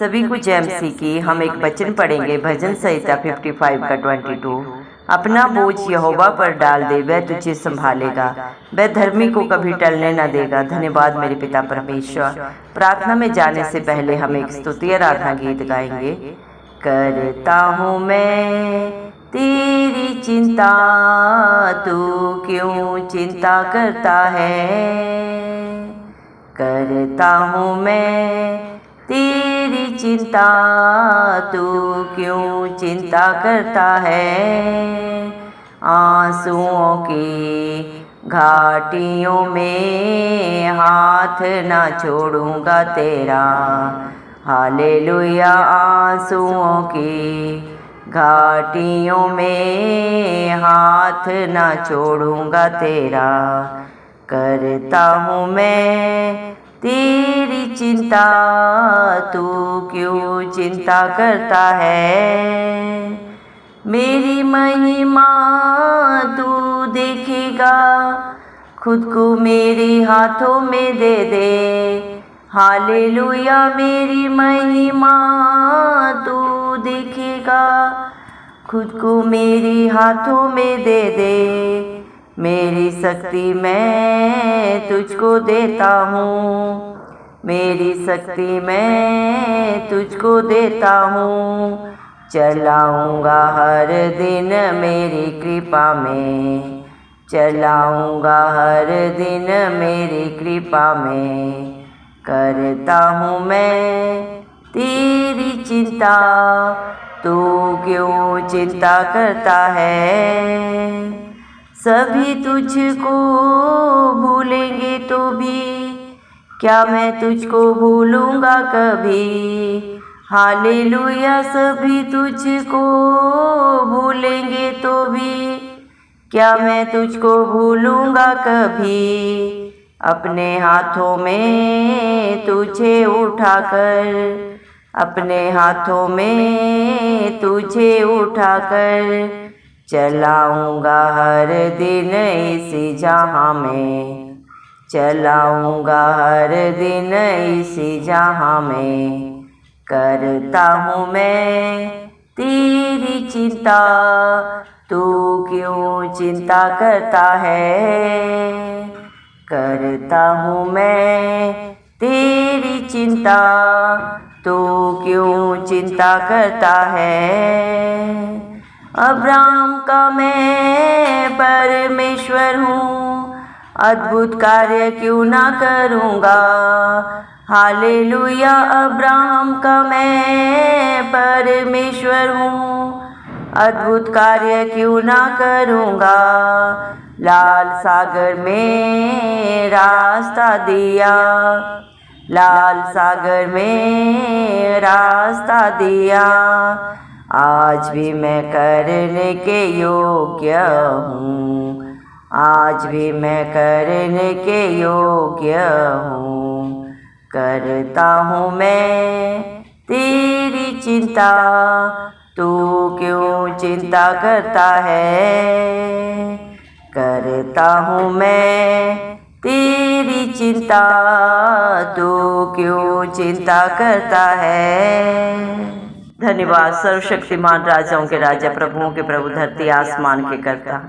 सभी को जय मसीह की। हम एक वचन पढ़ेंगे भजन संहिता 55 का 22। अपना बोझ यहोवा पर डाल दे, वह तुझे संभालेगा, वह धर्मी को कभी टलने न देगा। धन्यवाद मेरे पिता परमेश्वर। प्रार्थना में जाने से पहले हम एक स्तुति आराधना गीत गाएंगे। करता हूँ मैं तेरी चिंता, तू क्यों चिंता करता है। करता हूँ मैं तेरी चिंता, तू क्यों चिंता करता है। आंसुओं की घाटियों में हाथ ना छोड़ूंगा तेरा। हालेलुया। आंसुओं की घाटियों में हाथ ना छोड़ूंगा तेरा। करता हूँ मैं तेरी चिंता, तू क्यों चिंता करता है। मेरी महिमा तू देखेगा, खुद को मेरे हाथों में दे दे। हालेलुया। मेरी महिमा तू देखेगा, खुद को मेरे हाथों में दे दे। मेरी शक्ति मैं तुझको देता हूँ, मेरी शक्ति मैं तुझको देता हूँ। चलाऊँगा हर दिन मेरी कृपा में, चलाऊँगा हर दिन मेरी कृपा में। करता हूँ मैं तेरी चिंता, तू क्यों चिंता करता है। सभी तुझको भूलेंगे तो भी क्या मैं तुझको भूलूंगा कभी। हालेलुया। सभी तुझको भूलेंगे तो भी क्या मैं तुझको भूलूंगा कभी। अपने हाथों में तुझे उठाकर, अपने हाथों में तुझे उठाकर चलाऊँगा हर दिन इसी जहाँ में, चलाऊँगा हर दिन इसी जहाँ में। करता हूँ मैं तेरी चिंता, तू क्यों चिंता करता है। करता हूँ मैं तेरी चिंता, तू क्यों चिंता करता है। अब्राहम का मैं परमेश्वर हूँ, अद्भुत कार्य क्यों ना करूँगा। हालेलुया। अब्राहम का मैं परमेश्वर हूँ, अद्भुत कार्य क्यों ना करूँगा। लाल सागर में रास्ता दिया, लाल सागर में रास्ता दिया। आज भी मैं करने के योग्य हूँ, आज भी मैं करने के योग्य हूँ। करता हूँ मैं तेरी चिंता, तू क्यों चिंता करता है। करता हूँ मैं तेरी चिंता, तू क्यों चिंता करता है। धन्यवाद सर्वशक्तिमान राजाओं के राजा, प्रभुओं के प्रभु, धरती आसमान के कर्ता,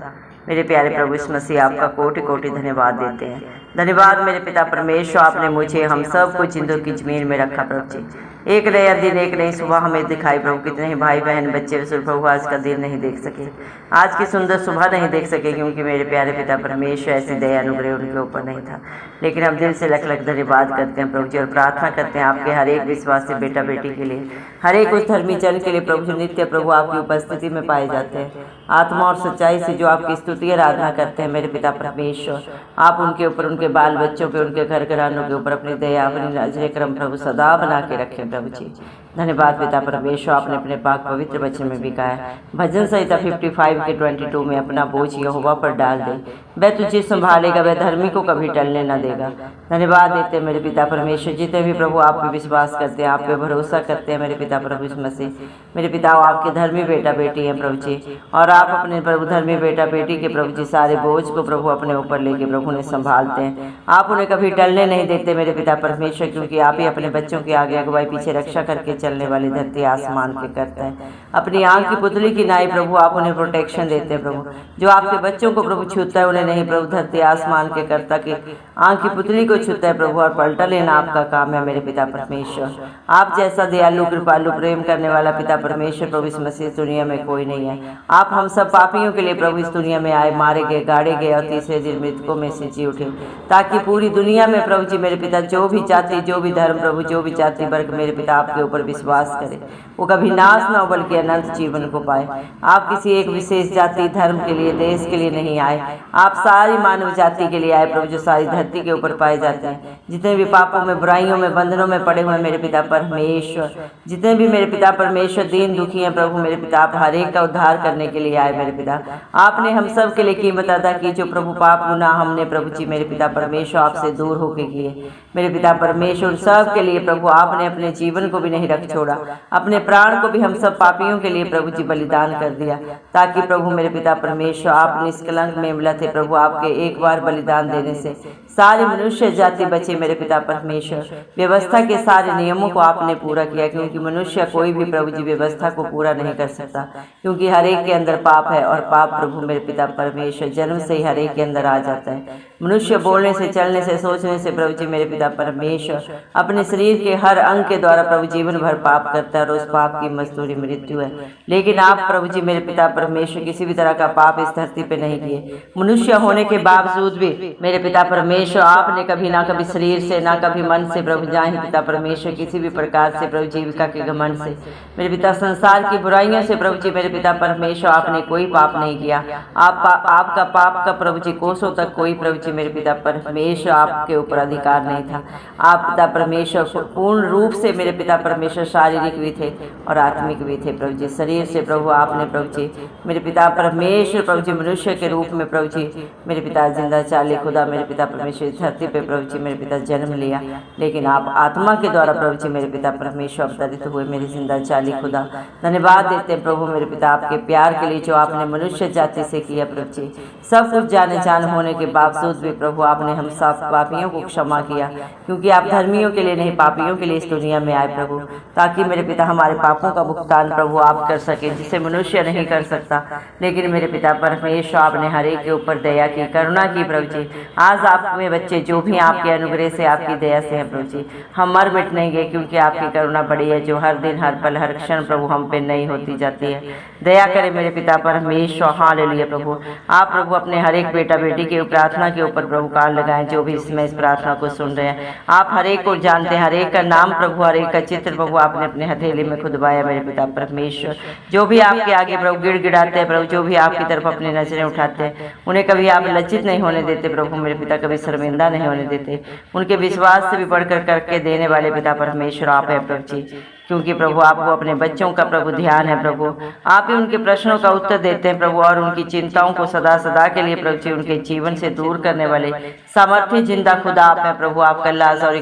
मेरे प्यारे प्रभु यीशु मसीह, आपका कोटि कोटि धन्यवाद देते हैं। धन्यवाद मेरे पिता परमेश्वर, आपने मुझे हम सब को जिंदों की जमीन में रखा प्रभु जी। एक नया दिन, एक नई सुबह हमें दिखाई प्रभु। कितने ही भाई बहन बच्चे प्रभु आज का दिन नहीं देख सके, आज की सुंदर सुबह नहीं देख सके, क्योंकि मेरे प्यारे पिता परमेश्वर ऐसी दया अनुग्रह उनके ऊपर नहीं था। लेकिन हम दिल से लख लख धन्यवाद करते हैं प्रभु जी, और प्रार्थना करते हैं आपके हर एक विश्वासी बेटा बेटी के लिए, हर एक उस धर्मी जन के लिए प्रभु जो नित्य प्रभु आपकी उपस्थिति में पाए जाते हैं। आत्मा और सच्चाई से जो आपकी स्तुति आराधना करते हैं मेरे पिता परमेश्वर, आप उनके ऊपर, उनके बाल बच्चों पे, उनके घर घरानों के ऊपर अपनी दया, अपनी नजर करम प्रभु सदा बना के रखें प्रभु जी। धन्यवाद पिता परमेश्वर, आपने अपने पाक पवित्र वचन में भी कहा है भजन संहिता 55 के 22 में, अपना बोझ यहोवा पर डाल दे, वह तुझे संभालेगा, वह धर्मी को कभी टलने न देगा। धन्यवाद देते हैं मेरे पिता परमेश्वर, जितने भी प्रभु आप पे विश्वास करते हैं, आप पे भरोसा करते हैं मेरे पिता प्रभु यीशु मसीह, मेरे पिता आपके धर्मी बेटा बेटी हैं प्रभु जी, और आप अपने प्रभु धर्मी बेटा बेटी के प्रभु जी सारे बोझ को प्रभु अपने ऊपर लेके प्रभु उन्हें संभालते हैं। आप उन्हें कभी टलने नहीं देते मेरे पिता परमेश्वर, क्योंकि आप ही अपने बच्चों के आगे अगुवाई पीछे रक्षा करके चलने वाली धरती आसमान के करता है। अपनी आंख की पुतली की नाई प्रभु आप उन्हें प्रोटेक्शन देते हैं प्रभु। जो आपके बच्चों को प्रभु छूता है उन्हें नहीं प्रभु, धरती आसमान के करता की आंख की पुतली को छूता है प्रभु, और पलटा लेना आपका काम है मेरे पिता परमेश्वर। आप जैसा दयालु कृपालु प्रेम करने वाला पिता परमेश्वर प्रभु इस मसीह दुनिया में कोई नहीं है। आप हम सब पापियों के लिए प्रभु इस दुनिया में आए, मारे गए, गाड़े गए और तीसरे दिन मृतकों में से जी उठे, ताकि पूरी दुनिया में प्रभु जी मेरे पिता जो भी जाति, जो भी धर्म प्रभु, जो भी जाति वर्ग मेरे पिता आपके ऊपर विश्वास करे वो कभी नाश न हो बल्कि अनंत जीवन को पाए। आप किसी एक विशेष जाति धर्म के लिए, देश के लिए नहीं आए, आप सारी मानव जाति के लिए आए प्रभु, जो सारी धरती के ऊपर पाए जाते हैं। जितने भी पापों में, बुराइयों में, बंधनों में पड़े हुए मेरे पिता परमेश्वर, जितने भी मेरे पिता परमेश्वर दीन दुखी हैं प्रभु मेरे पिता, आप हर एक का उद्धार करने के लिए आए मेरे पिता। आपने हम सब के लिए कीमत अदा की, जो प्रभु पाप गुनाह हमने प्रभु जी मेरे पिता परमेश्वर आपसे दूर होके किए मेरे पिता परमेश्वर, सब के लिए प्रभु आपने अपने जीवन को भी नहीं रख छोड़ा, अपने प्राण को भी हम सब पापियों के लिए प्रभु जी बलिदान कर दिया, ताकि प्रभु मेरे पिता परमेश्वर आप निष्कलंक मेमला थे प्रभु। आपके एक बार बलिदान देने से सारी मनुष्य जाति बचे मेरे पिता परमेश्वर। व्यवस्था के सारे नियमों को आपने पूरा किया, क्योंकि मनुष्य कोई भी प्रभु जी व्यवस्था को पूरा नहीं कर सकता, क्योंकि हर एक के अंदर पाप है, और पाप प्रभु मेरे पिता परमेश्वर जन्म से ही हर एक के अंदर आ जाता है। मनुष्य बोलने से, चलने से, सोचने से प्रभु जी मेरे पिता परमेश्वर अपने शरीर के हर अंग के द्वारा प्रभु जीवन भर पाप करता है, और उस पाप की मजदूरी मृत्यु है। लेकिन आप प्रभु जी मेरे पिता परमेश्वर किसी भी तरह का पाप इस धरती पे नहीं किए। मनुष्य होने के बावजूद भी मेरे पिता परमेश्वर आपने कभी ना कभी शरीर से, ना कभी मन से प्रभु जाहि पिता परमेश्वर किसी भी प्रकार से प्रभु जीविका के घमंड से मेरे पिता संसार की बुराइयों से प्रभु जी मेरे पिता परमेश्वर आपने कोई पाप नहीं किया। आपका पाप का प्रभु जी कोसों तक कोई प्रभु जी मेरे पिता परमेश्वर आपके ऊपर अधिकार नहीं था। आप पिता परमेश्वर पूर्ण रूप से मेरे पिता परमेश्वर शारीरिक भी थे और आत्मिक भी थे प्रभु जी। शरीर से प्रभु आपने प्रभु जी मेरे पिता परमेश्वर प्रभु जी मनुष्य के रूप में प्रभु जी मेरे पिता जिंदा चाली खुदा मेरे पिता परमेश्वर धरती पे प्रभु जी मेरे पिता जन्म लिया, लेकिन आप आत्मा के द्वारा प्रभु जी मेरे पिता परमेश्वर अवतरित हुए मेरे जिंदा चाली खुदा। धन्यवाद देते हैं प्रभु मेरे पिता आपके प्यार के लिए जो आपने मनुष्य जाति से किया प्रभु जी। सब कुछ जाने जान होने के बावजूद भी प्रभु आपने हम सब पापियों को क्षमा किया, क्योंकि आप धर्मियों के लिए नहीं पापियों के लिए इस दुनिया में आए प्रभु, ताकि मेरे पिता हमारे पापों का भुगतान प्रभु आप कर सके, जिसे मनुष्य नहीं कर सकता। लेकिन मेरे पिता परमेश्वर आपने हर एक के ऊपर दया की, करुणा की प्रभु जी। आज आप में बच्चे जो भी आपके अनुग्रह से, आपकी दया से हैं प्रभु जी, हम मर मिट नहीं गए, क्योंकि आपकी करुणा बड़ी है, जो हर दिन, हर पल, हर क्षण प्रभु हम पे नई होती जाती है। दया करें मेरे पिता परमेश्वर। हालेलुया प्रभु। आप प्रभु अपने हर एक बेटा बेटी की प्रार्थना के ऊपर प्रभु कान लगाएं, जो भी इसमें इस प्रार्थना को सुन रहे हैं। आप हर एक को जानते हैं, हर एक का नाम प्रभु, हर एक का चित्र प्रभु आपने अपने हथेली में खुदवाया मेरे पिता परमेश्वर। जो भी आपके आगे प्रभु गिड़गिड़ाते हैं प्रभु, जो भी आपकी तरफ अपनी नजरें उठाते हैं, उन्हें कभी आप लज्जित नहीं होने देते प्रभु मेरे पिता, कभी शर्मिंदा नहीं होने देते। उनके विश्वास से भी बढ़कर करके देने वाले पिता परमेश्वर आप है प्रभु जी, क्योंकि प्रभु आपको अपने बच्चों का प्रभु ध्यान है प्रभु। आप ही उनके प्रश्नों का उत्तर देते हैं प्रभु, और उनकी चिंताओं को सदा सदा के लिए प्रभु जी उनके जीवन से दूर करने वाले सामर्थ्य जिंदा खुदा आप है प्रभु। आपका लाज और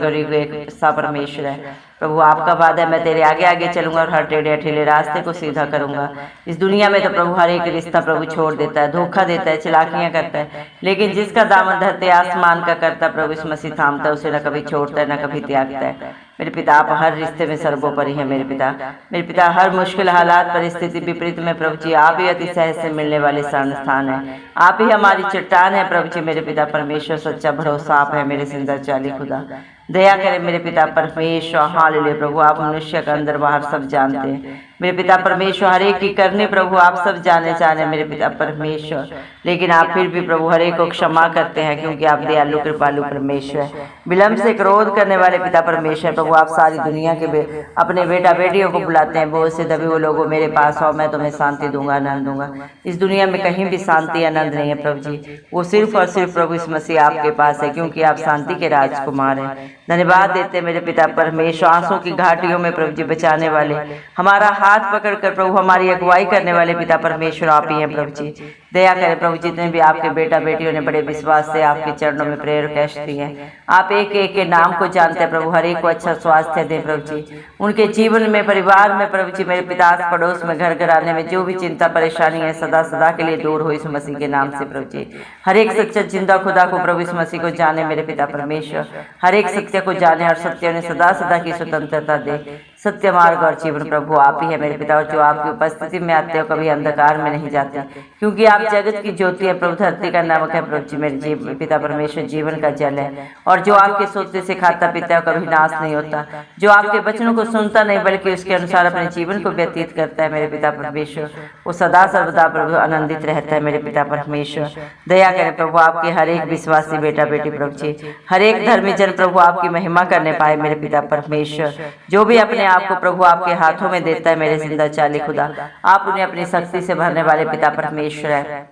सा परमेश्वर है प्रभु। आपका वादा है, मैं तेरे आगे आगे चलूंगा और हर टेढ़े अठेले रास्ते को सीधा करूंगा। इस दुनिया में तो प्रभु हर एक रिश्ता प्रभु छोड़ देता है, धोखा देता है, चलाकियां करता है, लेकिन जिसका दामन धरते आसमान का करता प्रभु इस मसीह थामता है, उसे न कभी छोड़ता है, न कभी त्यागता है। मेरे पिता आप हर रिश्ते में सर्वोपरि हैं मेरे पिता। मेरे पिता हर मुश्किल हालात परिस्थिति विपरीत में प्रभु जी आप ही अति सहज से मिलने वाले शरण स्थान है। आप ही हमारी चट्टान है प्रभु जी मेरे पिता परमेश्वर। सच्चा भरोसा आप है मेरे जिंदा चाली खुदा। दया करें मेरे पिता परमेश्वर। हालेलुया प्रभु। आप मनुष्य का अंदर बाहर सब जानते हैं मेरे पिता परमेश्वर। हर एक की करने प्रभु आप सब जाने जाने मेरे पिता परमेश्वर, लेकिन आप फिर भी प्रभु हर एक को क्षमा करते हैं, क्योंकि आप दयालु कृपालु परमेश्वर है। विलम्ब से क्रोध करने वाले पिता परमेश्वर प्रभु आप सारी दुनिया के अपने बेटा बेटियों को बुलाते हैं। बोझ से दबे हुए लोगों मेरे पास आओ, मैं तुम्हें शांति दूंगा, आनंद दूंगा। इस दुनिया में कहीं भी शांति आनंद नहीं है प्रभु जी, वो सिर्फ और सिर्फ प्रभु इस मसीह आपके पास है, क्योंकि आप शांति के राजकुमार हैं। धन्यवाद देते मेरे पिता परमेश्वर। आंसू की घाटियों में प्रभु जी बचाने वाले, हमारा हाथ पकड़कर प्रभु हमारी अगुवाई करने वाले पिता परमेश्वर आप ही हैं प्रभु जी। दया करें प्रभु, जितने भी आपके बेटा बेटियों ने बड़े विश्वास से आपके चरणों में प्रेयर कैश दी है, आप एक एक के नाम को जानते हैं प्रभु। हर एक को अच्छा स्वास्थ्य दें प्रभु जी, उनके जीवन में, परिवार में प्रभु जी, मेरे पिता पड़ोस में, घर घराने में जो भी चिंता परेशानी है सदा सदा के लिए दूर हो इस मसीह के नाम से प्रभु जी। हर एक सच्चा जिंदा खुदा को प्रभु इस मसीह को जाने मेरे पिता परमेश्वर। हर एक सत्य को जाने और सत्य ने सदा सदा की स्वतंत्रता दे। सत्य मार्ग और जीवन प्रभु आप ही है मेरे पिता। और जो आपकी उपस्थिति में आते हो कभी अंधकार में नहीं जाते, क्योंकि आप जगत की ज्योति है प्रभु, धरती का नमक है प्रभु जी मेरे पिता परमेश्वर, जीवन का जल है। और जो आपके सोते से खाता पीता है कभी नाश नहीं होता, जो आपके वचनों को सुनता नहीं बल्कि उसके अनुसार अपने जीवन को व्यतीत करता है मेरे पिता परमेश्वर, वो सदा सर्वदा प्रभु आनंदित रहता है मेरे पिता परमेश्वर। दया करें प्रभु आपके हर एक विश्वासी बेटा बेटी प्रभु जी, हर एक धर्मी जन प्रभु आपकी महिमा करने पाए मेरे पिता परमेश्वर। जो भी अपने आप को प्रभु आपके हाथों में देता है मेरे जिंदा चाली खुदा, आप उन्हें अपनी शक्ति से भरने वाले पिता परमेश्वर है।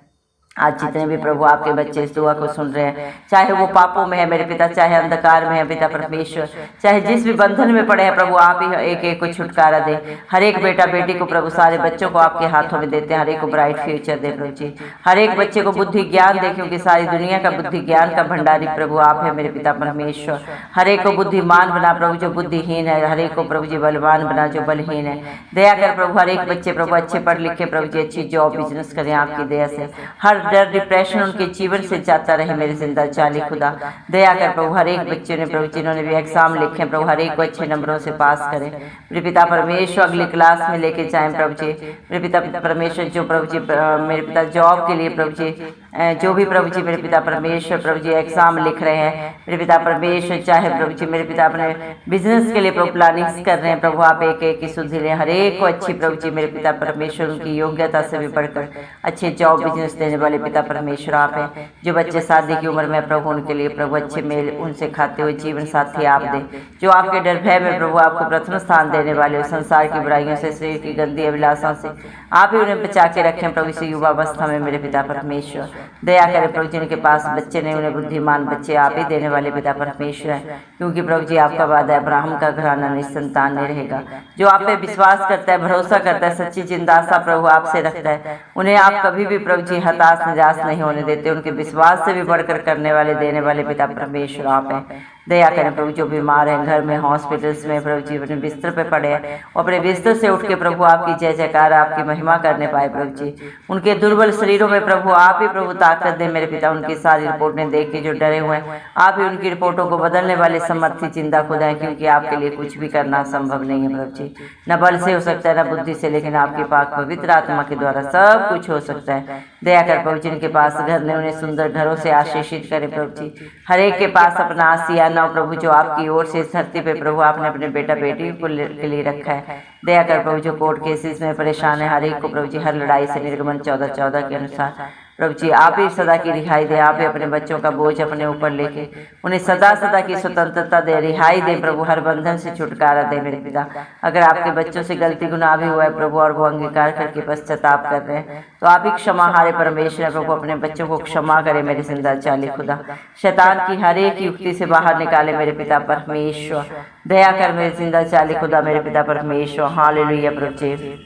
आज जितने भी प्रभु आपके बच्चे इस दुआ को सुन रहे हैं, चाहे वो पापों में है मेरे पिता, चाहे अंधकार में है पिता परमेश्वर, चाहे जिस भी बंधन में पड़े हैं प्रभु आप ही एक एक को छुटकारा दे। हर एक बेटा बेटी को प्रभु, सारे बच्चों को आपके हाथों में देते हैं, हर एक को ब्राइट फ्यूचर दे प्रभु जी, हर एक बच्चे को बुद्धि ज्ञान दे, क्योंकि सारी दुनिया का बुद्धि ज्ञान का भंडारी प्रभु आप है मेरे पिता परमेश्वर। हर एक को बुद्धिमान बना प्रभु जो बुद्धिहीन है, हर एक को प्रभु जी बलवान बना जो बलहीन है। दया कर प्रभु हर एक बच्चे प्रभु अच्छे पढ़ लिखे प्रभु जी, अच्छी जॉब बिजनेस करें आपकी दया से, हर डर डिप्रेशन उनके जीवन से जाता रहे मेरे जिंदा चाली खुदा। दया कर प्रभु हर एक बच्चे ने प्रभु जिन्होंने भी एग्जाम लिखे प्रभु हर एक को अच्छे नंबरों से पास करें मेरे पिता परमेश्वर, अगली क्लास में लेके जाएं प्रभु जी मेरे पिता परमेश्वर। जो प्रभु जी मेरे पिता जॉब के लिए प्रभु जी, जो भी प्रभु जी मेरे पिता परमेश्वर प्रभु जी एग्जाम लिख रहे हैं मेरे पिता परमेश्वर, चाहे प्रभु जी मेरे पिता अपने बिजनेस के लिए प्रभु प्लानिंग्स कर रहे हैं प्रभु आप एक एक की सुधि लें, हर एक को अच्छी प्रभु जी मेरे पिता परमेश्वर उनकी योग्यता से भी बढ़कर अच्छे जॉब बिजनेस देने वाले पिता परमेश्वर आप हैं। जो बच्चे शादी की उम्र में प्रभु उनके लिए प्रभु अच्छे मेल उनसे खाते हुए जीवन साथी आप दें, जो आपके डर भय में प्रभु आपको प्रथम स्थान देने वाले हो, संसार की बुराइयों से शरीर की गंदी अभिलाषा से आप ही उन्हें बचा के रखें प्रभु इस युवावस्था में मेरे पिता परमेश्वर। दया करें प्रभु जिनके पास बच्चे नहीं उन्हें बुद्धिमान बच्चे आप ही देने वाले पिता परमेश्वर है, क्योंकि प्रभु जी आपका वादा है अब्राहम का घराना निसंतान नहीं रहेगा। जो आप पे विश्वास करता है, भरोसा करता है, सच्ची जिंदासा प्रभु आपसे रखता है, उन्हें आप कभी भी प्रभु जी हताश निराश नहीं होने देते, उनके विश्वास से भी बढ़कर करने वाले देने वाले पिता परमेश्वर आप हैं। दया करें प्रभु जो बीमार हैं घर में हॉस्पिटल्स में प्रभु जी अपने बिस्तर पे पड़े हैं, अपने बिस्तर से उठ के प्रभु आपकी जय जयकार आपकी महिमा करने पाए प्रभु जी। उनके दुर्बल शरीरों में प्रभु आप ही प्रभु ताकत दे मेरे पिता, उनकी सारी रिपोर्टें देख के जो डरे हुए हैं आप ही उनकी रिपोर्टों को बदलने वाले समर्थी चिंता खुदा है, क्योंकि आपके लिए कुछ भी करना संभव नहीं है प्रभु जी। न बल से हो सकता है न बुद्धि से, लेकिन आपके पाक पवित्र आत्मा के द्वारा सब कुछ हो सकता है। दया कर प्रभु जिनके पास घर ने उन्हें सुंदर घरों से आशीषित करे प्रभु जी, हर एक के पास अपना आसियाना प्रभु जो आपकी ओर से इस धरती पे प्रभु आपने अपने बेटा बेटी को के लिए रखा है। दया कर प्रभु जो कोर्ट केसेस में परेशान है हर एक को प्रभु जी हर लड़ाई से निर्गमन 14:14 के अनुसार प्रभु जी आप ही सदा की रिहाई दे, आप ही अपने बच्चों का बोझ अपने ऊपर लेके उन्हें सदा सदा की स्वतंत्रता दे, रिहाई दे प्रभु, हर बंधन से छुटकारा दे मेरे पिता। अगर आपके बच्चों से गलती गुनाह भी हुआ है प्रभु और वो अंगीकार करके पश्चाताप कर रहे हैं तो आप ही क्षमा हारे परमेश्वर प्रभु अपने बच्चों को क्षमा करे मेरे जिंदा चाली खुदा, शैतान की हर एक युक्ति से बाहर निकाले मेरे पिता परमेश्वर। दया कर मेरे जिंदा चाली खुदा मेरे पिता परमेश्वर। हालेलुया प्रभु जी,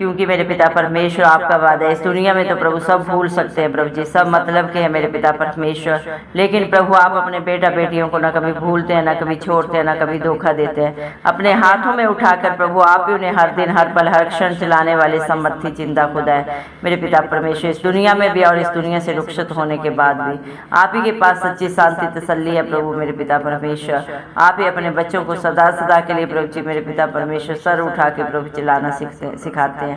क्योंकि मेरे पिता परमेश्वर आपका वादा है इस दुनिया में तो प्रभु सब भूल सकते हैं प्रभु जी, सब मतलब के हैं मेरे पिता परमेश्वर, लेकिन प्रभु आप अपने बेटा बेटियों को न कभी भूलते हैं, न कभी छोड़ते हैं, न कभी धोखा देते हैं। अपने हाथों में उठाकर प्रभु आप ही उन्हें हर दिन हर पल हर क्षण चलाने वाले समर्थी जिंदा खुदा है मेरे पिता परमेश्वर। इस दुनिया में भी और इस दुनिया से रुखसत होने के बाद भी आप ही के पास सच्ची शांति तसल्ली है प्रभु मेरे पिता परमेश्वर। आप ही अपने बच्चों को सदा सदा के लिए प्रभु जी मेरे पिता परमेश्वर सर उठा के प्रभु चलाना सिखाते हैं,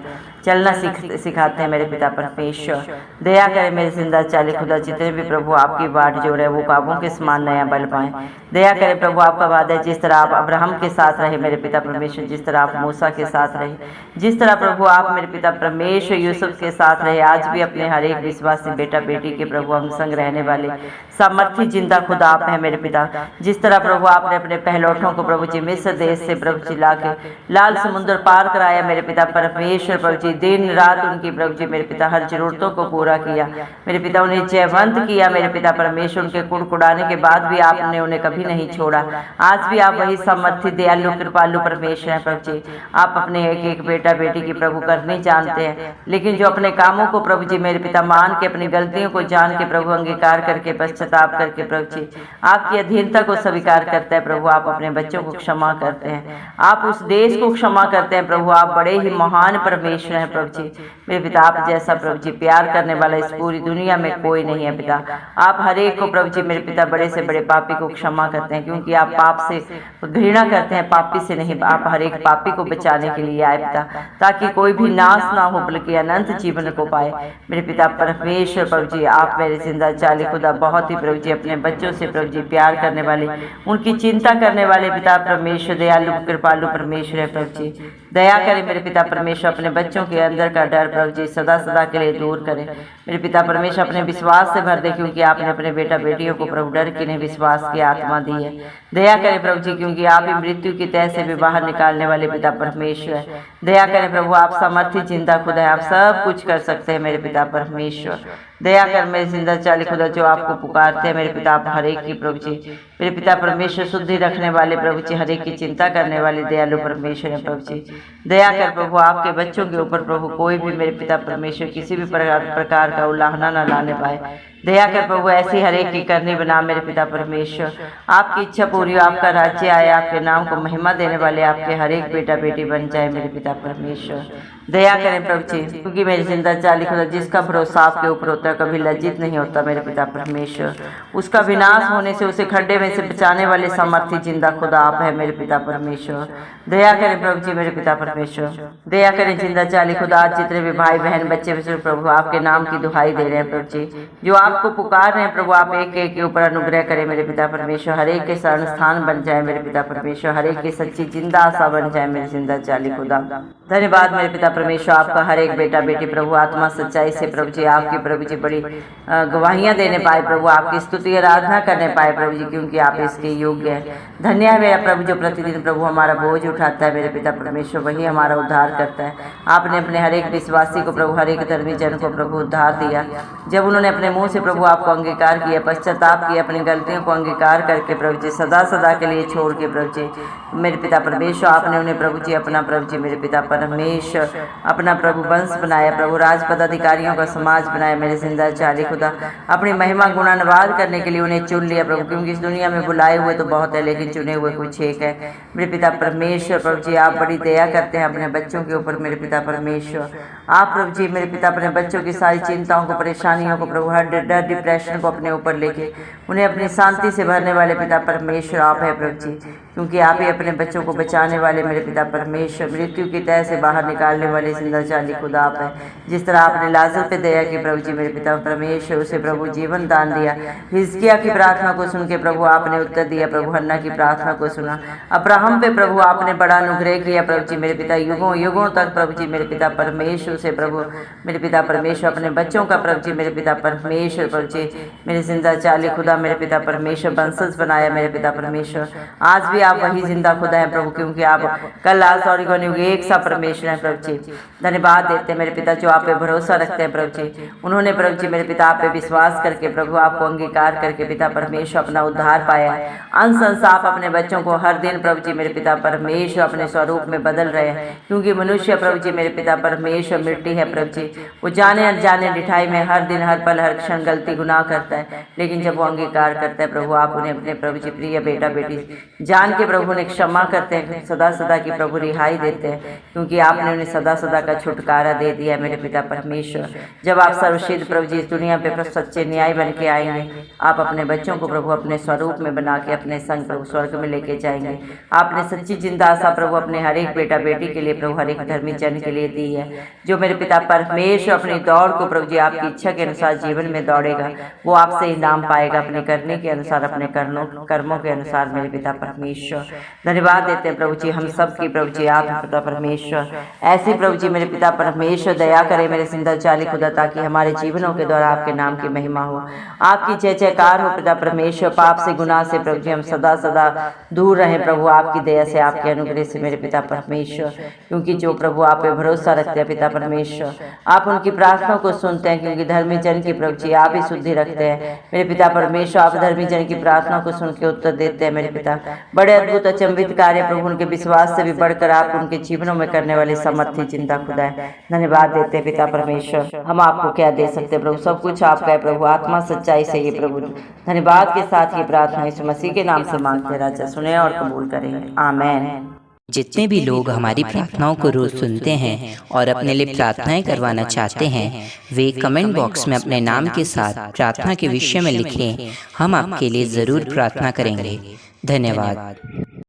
चलना सिखाते हैं मेरे पिता परमेश्वर। दया करें मेरे जिंदा चाली खुदा जितने भी प्रभु आपकी बाट जो रहे वो काबों के समान नया बल पाएं। दया करें प्रभु आपका वादा है जिस तरह आप अब्राहम के साथ रहे मेरे पिता परमेश्वर, जिस तरह आप मूसा के साथ रहे, जिस तरह प्रभु आप मेरे पिता परमेश्वर यूसुफ के साथ रहे, आज भी अपने हर एक विश्वासी बेटा बेटी के प्रभु अंग संग रहने वाले सामर्थी जिंदा खुदा आप है मेरे पिता। जिस तरह प्रभु आपने अपने पहलौठों को प्रभु जी मिस्र देश से प्रभु जी ला के लाल समुद्र पार कराया मेरे पिता परमेश्वर प्रभु जी, दिन रात उनकी प्रभु जी मेरे पिता हर जरूरतों को पूरा किया मेरे पिता, उन्हें जयवंत किया मेरे पिता परमेश्वर। उनके कुड़कुड़ाने के बाद भी आपने उन्हें कभी नहीं छोड़ा। आज भी आप वही समर्थी दयालु कृपालु परमेश्वर हैं प्रभु जी। आप अपने एक एक बेटा बेटी की प्रभु करनी जानते हैं, लेकिन जो अपने कामों को प्रभु जी मेरे पिता मान के अपनी गलतियों को जान के प्रभु अंगीकार करके पश्चाताप करके प्रभु जी आपकी अधीनता को स्वीकार करता है प्रभु, आप अपने बच्चों को क्षमा करते हैं, आप उस देश को क्षमा करते हैं प्रभु। आप बड़े ही महान परमेश्वर हैं प्रभु जी। मेरे पिता आप जैसा प्रभु जी प्यार करने वाला इस पूरी दुनिया में कोई नहीं है पिता। आप हर एक को प्रभु जी मेरे पिता बड़े से बड़े पापी को क्षमा करते हैं, क्योंकि आप पाप से घृणा करते हैं, पापी से नहीं। आप हर एक पापी को बचाने के लिए आए पिता, ताकि कोई भी नाश ना हो बल्कि अनंत जीवन को पाए। मेरे पिता परमेश्वर प्रभु जी आप मेरे जिंदा चाली खुदा बहुत ही प्रभु जी अपने बच्चों से प्रभु जी प्यार करने वाले, उनकी चिंता करने वाले पिता परमेश्वर दयालु कृपालु परमेश्वर है प्रभु जी। दया करें मेरे पिता परमेश्वर, अपने बच्चों के अंदर का डर प्रभु जी सदा सदा के लिए दूर करें। मेरे पिता परमेश्वर अपने विश्वास से भर दे, क्योंकि आपने अपने बेटा बेटियों को प्रभु डर की नहीं विश्वास की आत्मा दी है। दया करें प्रभु जी, क्योंकि आप ही मृत्यु की तह से भी बाहर निकालने वाले पिता परमेश्वर है। दया करें प्रभु, आप सामर्थ्य जिंदा खुदा है, आप सब कुछ कर सकते हैं मेरे पिता परमेश्वर। दया कर मेरे जिंदा चाली खुदा जो आपको पुकारते हैं मेरे पिता आप हर एक की प्रभु जी। मेरे पिता परमेश्वर शुद्धि रखने वाले प्रभु जी, हर एक की चिंता करने वाले दयालु परमेश्वर है प्रभु जी। दया कर प्रभु आपके बच्चों के ऊपर प्रभु कोई भी मेरे पिता परमेश्वर किसी भी प्रकार का उल्लंघना न लाने पाए। दया कर प्रभु ऐसी हर एक की करनी बना मेरे पिता परमेश्वर। आपकी इच्छा पूरी हो, आपका राज्य आए, आपके नाम को महिमा देने वाले आपके हर एक बेटा बेटी बन जाए मेरे पिता परमेश्वर। दया करें प्रभु जी, क्योंकि मेरी जिंदा चाली खुदा जिसका भरोसा आपके ऊपर होता है कभी लज्जित नहीं होता मेरे पिता परमेश्वर। उसका विनाश होने से उसे खड्डे में से बचाने वाले सामर्थ्य जिंदा खुदा आप है मेरे पिता परमेश्वर। दया करें प्रभु जी मेरे पिता परमेश्वर। दया करें जिंदा चाली खुदा आज जितने भी भाई बहन बच्चे बच्चे प्रभु आपके नाम की दुहाई दे रहे हैं प्रभु जी, जो आपको पुकार रहे हैं प्रभु, आप एक एक के ऊपर अनुग्रह करें मेरे पिता परमेश्वर। हर एक के शरण स्थान बन जाए मेरे पिता परमेश्वर, हर एक की सच्ची जिंदा आशा बन जाए मेरे जिंदा चाली खुदा। धन्यवाद मेरे पिता परमेश्वर, आपका हर एक बेटा बेटी प्रभु आत्मा सच्चाई से प्रभु जी आपकी प्रभु जी बड़ी गवाहियां देने पाए प्रभु, आपकी स्तुति आराधना करने पाए प्रभु जी, क्योंकि आप इसके योग्य हैं। धन्य है मेरा प्रभु जो प्रतिदिन प्रभु हमारा बोझ उठाता है मेरे पिता परमेश्वर, वही हमारा उद्धार करता है। आपने अपने हर एक विश्वासी को प्रभु, हर एक धर्मी जन को प्रभु उद्धार दिया, जब उन्होंने अपने मुंह से प्रभु आपको अंगीकार किया, पश्चाताप किया, अपनी गलतियों को अंगीकार करके प्रभु जी सदा सदा के लिए छोड़ के प्रभु जी मेरे पिता परमेश्वर आपने उन्हें प्रभु जी अपना प्रभु जी मेरे पिता परमेश्वर अपना प्रभु वंश बनाया प्रभु, राज पदाधिकारियों का समाज बनाया मेरे जिंदा चाली खुदा। अपनी महिमा गुणानुवाद करने के लिए उन्हें चुन लिया प्रभु, क्योंकि इस दुनिया में बुलाए हुए तो बहुत है लेकिन चुने हुए कुछ एक है मेरे पिता परमेश्वर। प्रभु जी आप बड़ी दया करते हैं अपने बच्चों के ऊपर मेरे पिता परमेश्वर। आप प्रभु जी मेरे पिता अपने बच्चों की सारी चिंताओं को, परेशानियों को प्रभु, हर डर डिप्रेशन को अपने ऊपर लेके उन्हें अपनी शांति से भरने वाले पिता परमेश्वर आप है प्रभु जी, क्योंकि आप ही अपने बच्चों को बचाने वाले मेरे पिता परमेश्वर, मृत्यु की तह से बाहर निकालने वाले जिंदा चाली खुदा आप है। जिस तरह आपने लाजर पे दया की प्रभु जी मेरे पिता परमेश्वर, उसे प्रभु जीवन दान दिया। हिजकिय्याह की प्रार्थना को सुन के प्रभु आपने उत्तर दिया प्रभु, हन्ना की प्रार्थना को सुना। अब्राहम पे प्रभु आपने बड़ा अनुग्रह किया प्रभु जी मेरे पिता, युगों युगों तक प्रभु जी मेरे पिता परमेश्वर से प्रभु मेरे पिता परमेश्वर अपने बच्चों का प्रभु जी मेरे पिता परमेश्वर प्रभु जी मेरे जिंदा चाली खुदा मेरे पिता परमेश्वर वंशज बनाया मेरे पिता परमेश्वर। आज भी आप वही जिंदा खुदा है प्रभु, क्योंकि आप कल आज और युग एक सा परमेश्वर है प्रभु जी। धन्यवाद देते हैं मेरे पिता जो आप पे भरोसा रखते हैं प्रभु जी, उन्होंने प्रभु जी मेरे पिता आप पे विश्वास करके प्रभु आपको अंगीकार करके पिता परमेश्वर अपना उद्धार पाया है। अंश अंश आप अपने बच्चों को हर दिन प्रभु जी मेरे पिता परमेश्वर अपने स्वरूप में बदल रहे हैं, क्योंकि मनुष्य प्रभु जी मेरे पिता परमेश्वर मिट्टी है प्रभु जी, वो जाने अनजाने डिठाई में हर दिन हर पल हर क्षण गलती गुनाह करता है, लेकिन जब वो अंगीकार करता है प्रभु आप उन्हें अपने प्रभु जी प्रिय बेटा बेटी जान के प्रभु ने क्षमा करते हैं, सदा सदा की प्रभु रिहाई देते हैं, क्योंकि आपने उन्हें सदा सदा का छुटकारा दे दिया मेरे पिता परमेश्वर। जब आप सर्वसिद्ध प्रभु जी इस दुनिया पे सच्चे न्याय बन के आएंगे, आप अपने बच्चों को प्रभु अपने स्वरूप में बना के अपने संग प्रभु स्वर्ग में लेके जाएंगे। आपने सच्ची जिंदा आशा प्रभु अपने हर एक बेटा बेटी के लिए प्रभु हर एक धर्मी जन के लिए दी है, जो मेरे पिता परमेश्वर अपनी दौड़ को प्रभु जी आपकी इच्छा के अनुसार जीवन में दौड़ेगा, वो आपसे इनाम पाएगा अपने करने के अनुसार, अपने कर्मों के अनुसार मेरे पिता परमेश्वर। धन्यवाद देते हैं प्रभु जी हम सब की प्रभु जी आप पिता परमेश्वर। ऐसे प्रभु जी मेरे पिता परमेश्वर दया करें मेरे जिंदा चाली खुदा, ताकि हमारे जीवनों के द्वारा आपके नाम की महिमा हो, आपकी जय जयकार हो पिता परमेश्वर। पाप से गुनाह से प्रभु जी हम सदा सदा दूर रहें प्रभु, आपकी दया से आपके अनुग्रह से मेरे पिता परमेश्वर, क्योंकि जो प्रभु आप पे भरोसा रखते हैं पिता परमेश्वर आप उनकी प्रार्थना को सुनते हैं, क्योंकि धर्मी जन की प्रभु जी आप ही शुद्धि रखते हैं मेरे पिता परमेश्वर। आप धर्मी जन की प्रार्थना को सुन के उत्तर देते हैं मेरे पिता। बड़े अद्भुत अचंभित कार्य प्रभु उनके विश्वास से भी बढ़कर आप उनके जीवनों में करने वाले सामर्थ्य जिंदा खुदा है। धन्यवाद देते हैं पिता परमेश्वर। हम आपको क्या दे सकते हैं प्रभु, सब कुछ आपका है प्रभु, आत्मा सच्चाई से ये प्रभु। धन्यवाद के साथ ये प्रार्थना यीशु मसीह के नाम से मांगते राजा सुने और कबूल करें, आमेन। जितने भी लोग हमारी प्रार्थनाओं को रोज़ सुनते हैं और अपने लिए प्रार्थनाएं करवाना चाहते हैं, वे कमेंट बॉक्स में अपने नाम के साथ प्रार्थना के विषय में लिखें। हम आपके लिए ज़रूर प्रार्थना करेंगे। धन्यवाद।